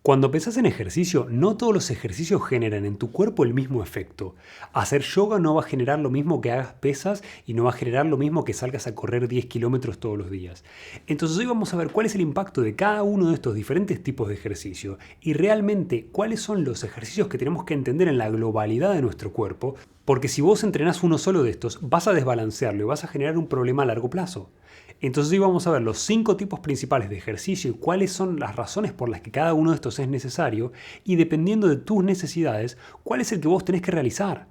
Cuando pensás en ejercicio, no todos los ejercicios generan en tu cuerpo el mismo efecto. Hacer yoga no va a generar lo mismo que hagas pesas y no va a generar lo mismo que salgas a correr 10 kilómetros todos los días. Entonces hoy vamos a ver cuál es el impacto de cada uno de estos diferentes tipos de ejercicio y realmente cuáles son los ejercicios que tenemos que entender en la globalidad de nuestro cuerpo, porque si vos entrenás uno solo de estos, vas a desbalancearlo y vas a generar un problema a largo plazo. Entonces hoy vamos a ver los 5 tipos principales de ejercicio y cuáles son las razones por las que cada uno de estos es necesario y dependiendo de tus necesidades, cuál es el que vos tenés que realizar.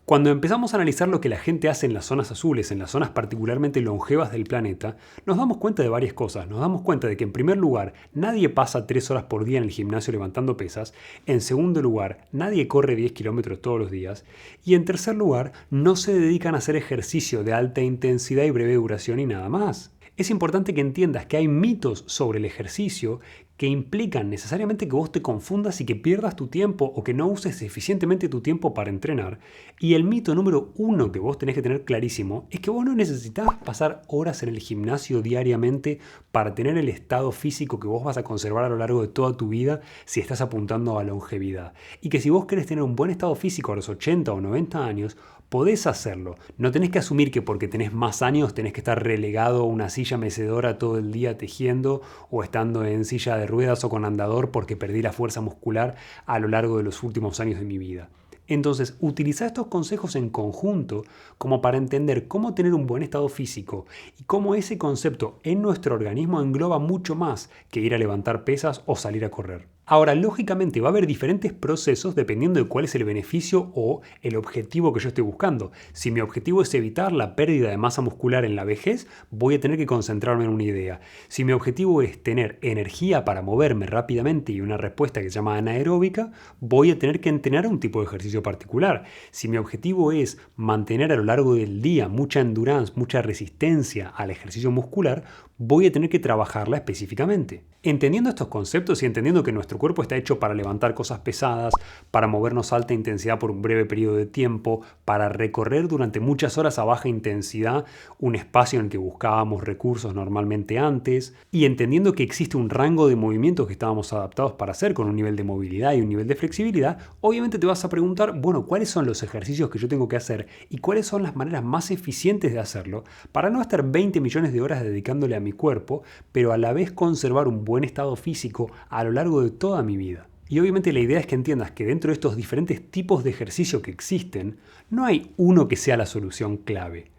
Cuando empezamos a analizar lo que la gente hace en las zonas azules, en las zonas particularmente longevas del planeta, nos damos cuenta de varias cosas. Nos damos cuenta de que en primer lugar, nadie pasa 3 horas por día en el gimnasio levantando pesas. En segundo lugar, nadie corre 10 kilómetros todos los días. Y en tercer lugar, no se dedican a hacer ejercicio de alta intensidad y breve duración y nada más. Es importante que entiendas que hay mitos sobre el ejercicio que implican necesariamente que vos te confundas y que pierdas tu tiempo o que no uses eficientemente tu tiempo para entrenar. Y el mito número 1 que vos tenés que tener clarísimo es que vos no necesitas pasar horas en el gimnasio diariamente para tener el estado físico que vos vas a conservar a lo largo de toda tu vida si estás apuntando a longevidad. Y que si vos querés tener un buen estado físico a los 80 o 90 años, podés hacerlo. No tenés que asumir que porque tenés más años tenés que estar relegado a una silla mecedora todo el día tejiendo o estando en silla de ruedas o con andador porque perdí la fuerza muscular a lo largo de los últimos años de mi vida. Entonces, utiliza estos consejos en conjunto como para entender cómo tener un buen estado físico y cómo ese concepto en nuestro organismo engloba mucho más que ir a levantar pesas o salir a correr. Ahora, lógicamente va a haber diferentes procesos dependiendo de cuál es el beneficio o el objetivo que yo esté buscando. Si mi objetivo es evitar la pérdida de masa muscular en la vejez, voy a tener que concentrarme en una idea. Si mi objetivo es tener energía para moverme rápidamente y una respuesta que se llama anaeróbica, voy a tener que entrenar un tipo de ejercicio particular. Si mi objetivo es mantener a lo largo del día mucha endurance, mucha resistencia al ejercicio muscular, voy a tener que trabajarla específicamente. Entendiendo estos conceptos y entendiendo que nuestro cuerpo está hecho para levantar cosas pesadas, para movernos a alta intensidad por un breve periodo de tiempo, para recorrer durante muchas horas a baja intensidad un espacio en el que buscábamos recursos normalmente antes, y entendiendo que existe un rango de movimientos que estábamos adaptados para hacer con un nivel de movilidad y un nivel de flexibilidad, obviamente te vas a preguntar, bueno, ¿cuáles son los ejercicios que yo tengo que hacer y cuáles son las maneras más eficientes de hacerlo para no estar 20 millones de horas dedicándole a mi cuerpo, pero a la vez conservar un buen estado físico a lo largo de toda mi vida? Y obviamente la idea es que entiendas que dentro de estos diferentes tipos de ejercicio que existen, no hay uno que sea la solución clave.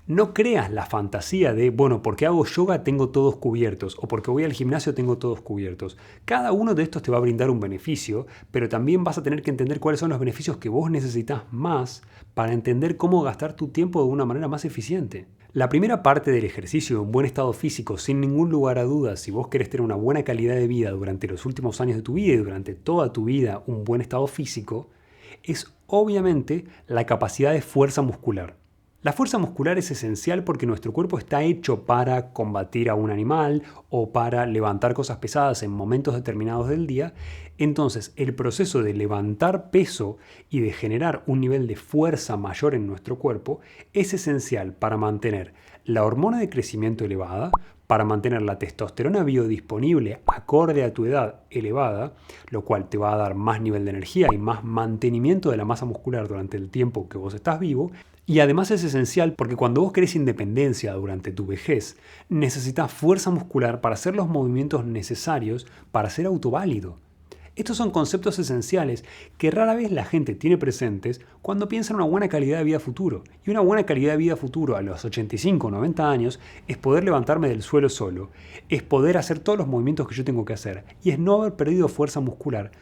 No creas la fantasía de, bueno, porque hago yoga tengo todos cubiertos o porque voy al gimnasio tengo todos cubiertos. Cada uno de estos te va a brindar un beneficio, pero también vas a tener que entender cuáles son los beneficios que vos necesitas más para entender cómo gastar tu tiempo de una manera más eficiente. La primera parte del ejercicio de un buen estado físico, sin ningún lugar a dudas, si vos querés tener una buena calidad de vida durante los últimos años de tu vida y durante toda tu vida un buen estado físico, es obviamente la capacidad de fuerza muscular. La fuerza muscular es esencial porque nuestro cuerpo está hecho para combatir a un animal o para levantar cosas pesadas en momentos determinados del día. Entonces, el proceso de levantar peso y de generar un nivel de fuerza mayor en nuestro cuerpo es esencial para mantener la hormona de crecimiento elevada, para mantener la testosterona biodisponible acorde a tu edad elevada, lo cual te va a dar más nivel de energía y más mantenimiento de la masa muscular durante el tiempo que vos estás vivo. Y además es esencial porque cuando vos querés independencia durante tu vejez, necesitas fuerza muscular para hacer los movimientos necesarios para ser autoválido. Estos son conceptos esenciales que rara vez la gente tiene presentes cuando piensa en una buena calidad de vida futuro. Y una buena calidad de vida futuro a los 85 o 90 años es poder levantarme del suelo solo, es poder hacer todos los movimientos que yo tengo que hacer y es no haber perdido fuerza muscular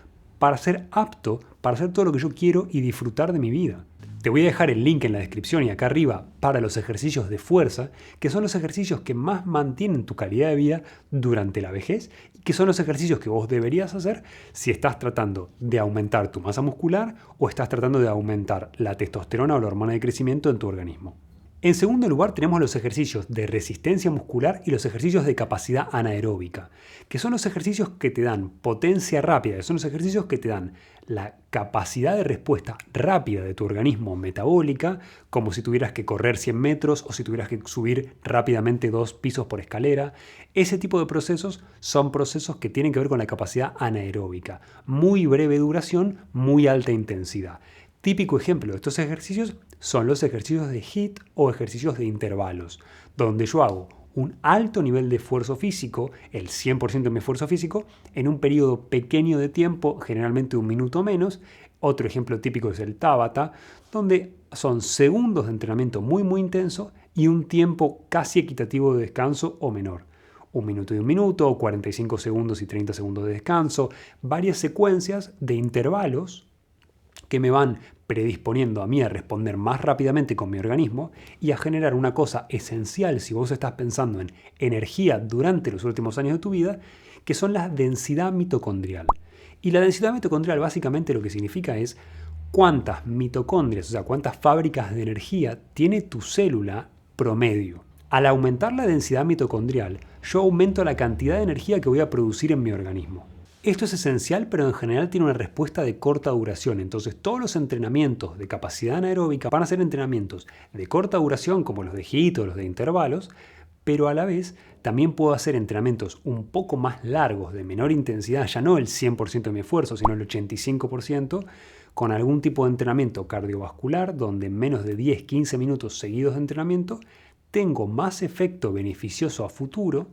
para ser apto para hacer todo lo que yo quiero y disfrutar de mi vida. Te voy a dejar el link en la descripción y acá arriba para los ejercicios de fuerza, que son los ejercicios que más mantienen tu calidad de vida durante la vejez y que son los ejercicios que vos deberías hacer si estás tratando de aumentar tu masa muscular o estás tratando de aumentar la testosterona o la hormona de crecimiento en tu organismo. En segundo lugar tenemos los ejercicios de resistencia muscular y los ejercicios de capacidad anaeróbica, que son los ejercicios que te dan potencia rápida, que son los ejercicios que te dan la capacidad de respuesta rápida de tu organismo metabólica, como si tuvieras que correr 100 metros o si tuvieras que subir rápidamente 2 pisos por escalera. Ese tipo de procesos son procesos que tienen que ver con la capacidad anaeróbica, muy breve duración, muy alta intensidad. Típico ejemplo de estos ejercicios son los ejercicios de HIIT o ejercicios de intervalos, donde yo hago un alto nivel de esfuerzo físico, el 100% de mi esfuerzo físico, en un periodo pequeño de tiempo, generalmente 1 minuto o menos. Otro ejemplo típico es el Tabata, donde son segundos de entrenamiento muy intenso y un tiempo casi equitativo de descanso o menor. 1 minuto y 1 minuto, 45 segundos y 30 segundos de descanso, varias secuencias de intervalos que me van predisponiendo a mí a responder más rápidamente con mi organismo y a generar una cosa esencial si vos estás pensando en energía durante los últimos años de tu vida, que son la densidad mitocondrial. Y la densidad mitocondrial básicamente lo que significa es cuántas mitocondrias, o sea, cuántas fábricas de energía tiene tu célula promedio. Al aumentar la densidad mitocondrial, yo aumento la cantidad de energía que voy a producir en mi organismo. Esto es esencial, pero en general tiene una respuesta de corta duración. Entonces, todos los entrenamientos de capacidad anaeróbica van a ser entrenamientos de corta duración, como los de HIIT o los de intervalos, pero a la vez también puedo hacer entrenamientos un poco más largos, de menor intensidad, ya no el 100% de mi esfuerzo, sino el 85%, con algún tipo de entrenamiento cardiovascular, donde en menos de 10-15 minutos seguidos de entrenamiento, tengo más efecto beneficioso a futuro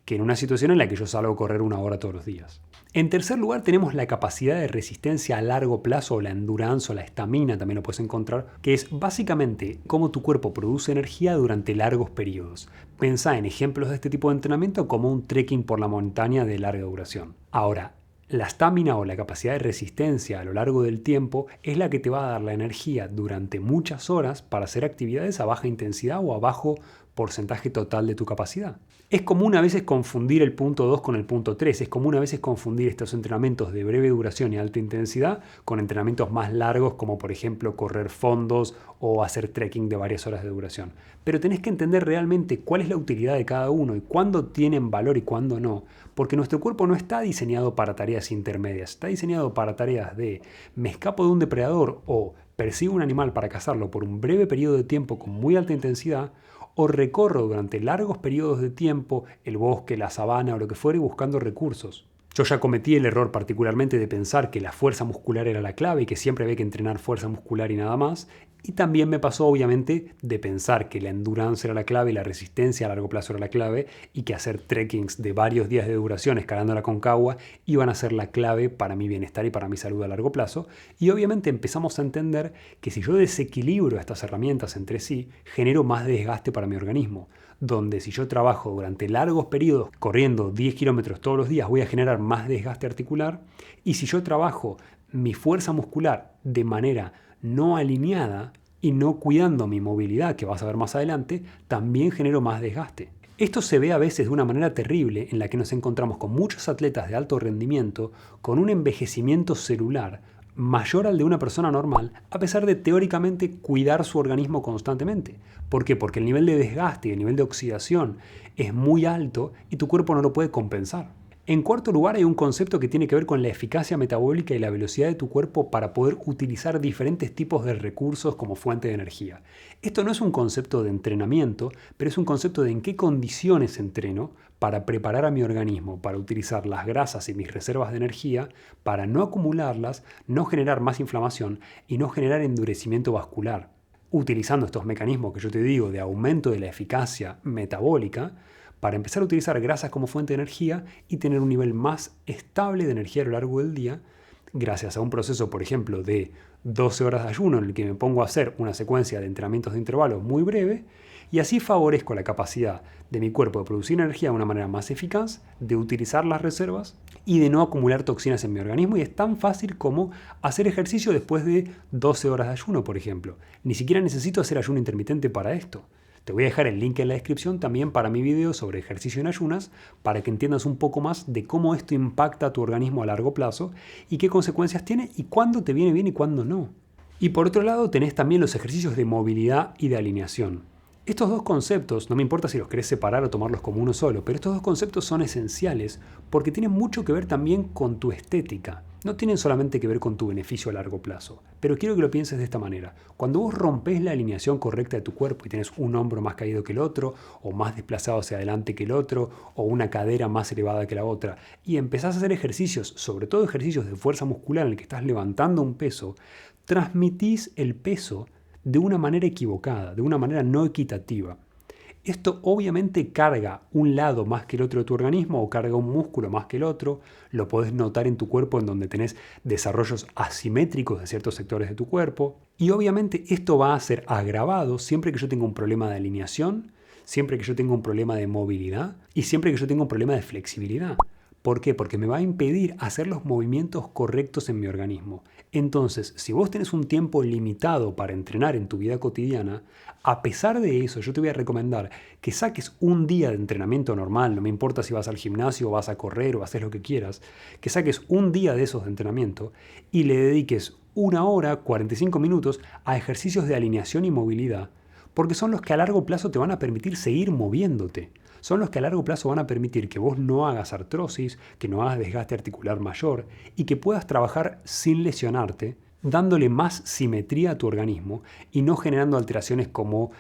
que en una situación en la que yo salgo a correr 1 hora todos los días. En tercer lugar tenemos la capacidad de resistencia a largo plazo, o la endurance o la estamina, también lo puedes encontrar, que es básicamente cómo tu cuerpo produce energía durante largos periodos. Pensá en ejemplos de este tipo de entrenamiento como un trekking por la montaña de larga duración. Ahora, la estamina o la capacidad de resistencia a lo largo del tiempo es la que te va a dar la energía durante muchas horas para hacer actividades a baja intensidad o a bajo porcentaje total de tu capacidad. Es común a veces confundir el punto 2 con el punto 3, es común a veces confundir estos entrenamientos de breve duración y alta intensidad con entrenamientos más largos como por ejemplo correr fondos o hacer trekking de varias horas de duración. Pero tenés que entender realmente cuál es la utilidad de cada uno y cuándo tienen valor y cuándo no, porque nuestro cuerpo no está diseñado para tareas intermedias, está diseñado para tareas de me escapo de un depredador o persigo un animal para cazarlo por un breve periodo de tiempo con muy alta intensidad, o recorro durante largos periodos de tiempo el bosque, la sabana o lo que fuere buscando recursos. Yo ya cometí el error particularmente de pensar que la fuerza muscular era la clave y que siempre había que entrenar fuerza muscular y nada más. Y también me pasó obviamente de pensar que la endurance era la clave y la resistencia a largo plazo era la clave y que hacer trekkings de varios días de duración escalando la Aconcagua iban a ser la clave para mi bienestar y para mi salud a largo plazo. Y obviamente empezamos a entender que si yo desequilibro estas herramientas entre sí, genero más desgaste para mi organismo. Donde si yo trabajo durante largos periodos corriendo 10 kilómetros todos los días voy a generar más desgaste articular, y si yo trabajo mi fuerza muscular de manera no alineada y no cuidando mi movilidad, que vas a ver más adelante, también genero más desgaste. Esto se ve a veces de una manera terrible en la que nos encontramos con muchos atletas de alto rendimiento con un envejecimiento celular mayor al de una persona normal, a pesar de teóricamente cuidar su organismo constantemente. ¿Por qué? Porque el nivel de desgaste y el nivel de oxidación es muy alto y tu cuerpo no lo puede compensar. En cuarto lugar, hay un concepto que tiene que ver con la eficacia metabólica y la velocidad de tu cuerpo para poder utilizar diferentes tipos de recursos como fuente de energía. Esto no es un concepto de entrenamiento, pero es un concepto de en qué condiciones entreno para preparar a mi organismo para utilizar las grasas y mis reservas de energía para no acumularlas, no generar más inflamación y no generar endurecimiento vascular. Utilizando estos mecanismos que yo te digo de aumento de la eficacia metabólica, para empezar a utilizar grasas como fuente de energía y tener un nivel más estable de energía a lo largo del día, gracias a un proceso, por ejemplo, de 12 horas de ayuno en el que me pongo a hacer una secuencia de entrenamientos de intervalos muy breve, y así favorezco la capacidad de mi cuerpo de producir energía de una manera más eficaz, de utilizar las reservas y de no acumular toxinas en mi organismo. Y es tan fácil como hacer ejercicio después de 12 horas de ayuno, por ejemplo. Ni siquiera necesito hacer ayuno intermitente para esto. Te voy a dejar el link en la descripción también para mi video sobre ejercicio en ayunas para que entiendas un poco más de cómo esto impacta a tu organismo a largo plazo y qué consecuencias tiene y cuándo te viene bien y cuándo no. Y por otro lado tenés también los ejercicios de movilidad y de alineación. Estos dos conceptos, no me importa si los querés separar o tomarlos como uno solo, pero estos dos conceptos son esenciales porque tienen mucho que ver también con tu estética. No tienen solamente que ver con tu beneficio a largo plazo. Pero quiero que lo pienses de esta manera. Cuando vos rompés la alineación correcta de tu cuerpo y tenés un hombro más caído que el otro, o más desplazado hacia adelante que el otro, o una cadera más elevada que la otra, y empezás a hacer ejercicios, sobre todo ejercicios de fuerza muscular en el que estás levantando un peso, transmitís el peso de una manera equivocada, de una manera no equitativa. Esto obviamente carga un lado más que el otro de tu organismo o carga un músculo más que el otro. Lo podés notar en tu cuerpo en donde tenés desarrollos asimétricos de ciertos sectores de tu cuerpo. Y obviamente esto va a ser agravado siempre que yo tenga un problema de alineación, siempre que yo tenga un problema de movilidad y siempre que yo tenga un problema de flexibilidad. ¿Por qué? Porque me va a impedir hacer los movimientos correctos en mi organismo. Entonces, si vos tenés un tiempo limitado para entrenar en tu vida cotidiana, a pesar de eso, yo te voy a recomendar que saques un día de entrenamiento normal, no me importa si vas al gimnasio o vas a correr o haces lo que quieras, que saques un día de esos de entrenamiento y le dediques 1 hora, 45 minutos a ejercicios de alineación y movilidad, porque son los que a largo plazo te van a permitir seguir moviéndote. Son los que a largo plazo van a permitir que vos no hagas artrosis, que no hagas desgaste articular mayor y que puedas trabajar sin lesionarte, dándole más simetría a tu organismo y no generando alteraciones como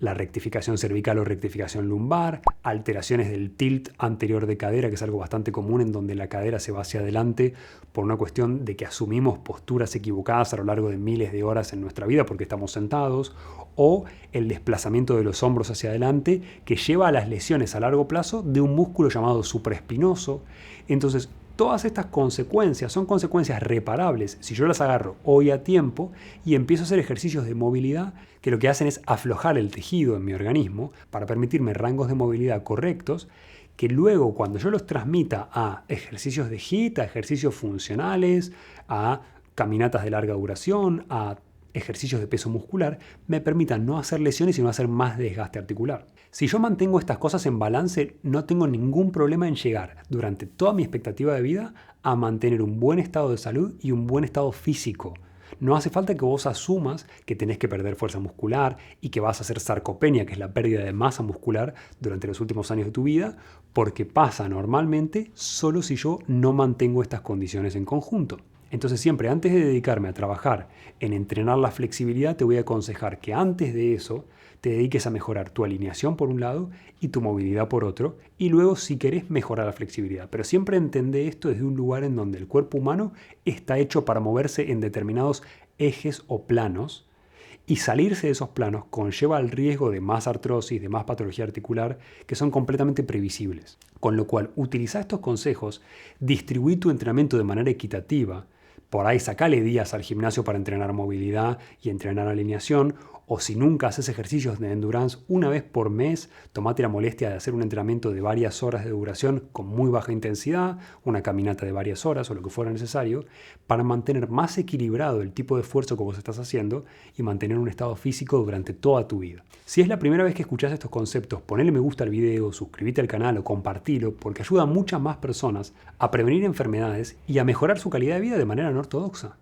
la rectificación cervical o rectificación lumbar, alteraciones del tilt anterior de cadera, que es algo bastante común en donde la cadera se va hacia adelante por una cuestión de que asumimos posturas equivocadas a lo largo de miles de horas en nuestra vida porque estamos sentados, o el desplazamiento de los hombros hacia adelante que lleva a las lesiones a largo plazo de un músculo llamado supraespinoso. Entonces, todas estas consecuencias son consecuencias reparables si yo las agarro hoy a tiempo y empiezo a hacer ejercicios de movilidad que lo que hacen es aflojar el tejido en mi organismo para permitirme rangos de movilidad correctos que luego cuando yo los transmita a ejercicios de HIIT, a ejercicios funcionales, a caminatas de larga duración, a ejercicios de peso muscular, me permitan no hacer lesiones y no hacer más desgaste articular. Si yo mantengo estas cosas en balance, no tengo ningún problema en llegar durante toda mi expectativa de vida a mantener un buen estado de salud y un buen estado físico. No hace falta que vos asumas que tenés que perder fuerza muscular y que vas a hacer sarcopenia, que es la pérdida de masa muscular durante los últimos años de tu vida, porque pasa normalmente solo si yo no mantengo estas condiciones en conjunto. Entonces siempre antes de dedicarme a trabajar en entrenar la flexibilidad, te voy a aconsejar que antes de eso te dediques a mejorar tu alineación por un lado y tu movilidad por otro, y luego si querés mejorar la flexibilidad. Pero siempre entendé esto desde un lugar en donde el cuerpo humano está hecho para moverse en determinados ejes o planos, y salirse de esos planos conlleva el riesgo de más artrosis, de más patología articular, que son completamente previsibles. Con lo cual, utiliza estos consejos, distribuí tu entrenamiento de manera equitativa. Por ahí sacale días al gimnasio para entrenar movilidad y entrenar alineación, o si nunca haces ejercicios de endurance, una vez por mes, tomate la molestia de hacer un entrenamiento de varias horas de duración con muy baja intensidad, una caminata de varias horas o lo que fuera necesario, para mantener más equilibrado el tipo de esfuerzo que vos estás haciendo y mantener un estado físico durante toda tu vida. Si es la primera vez que escuchás estos conceptos, ponele me gusta al video, suscríbete al canal o compartilo, porque ayuda a muchas más personas a prevenir enfermedades y a mejorar su calidad de vida de manera no ortodoxa.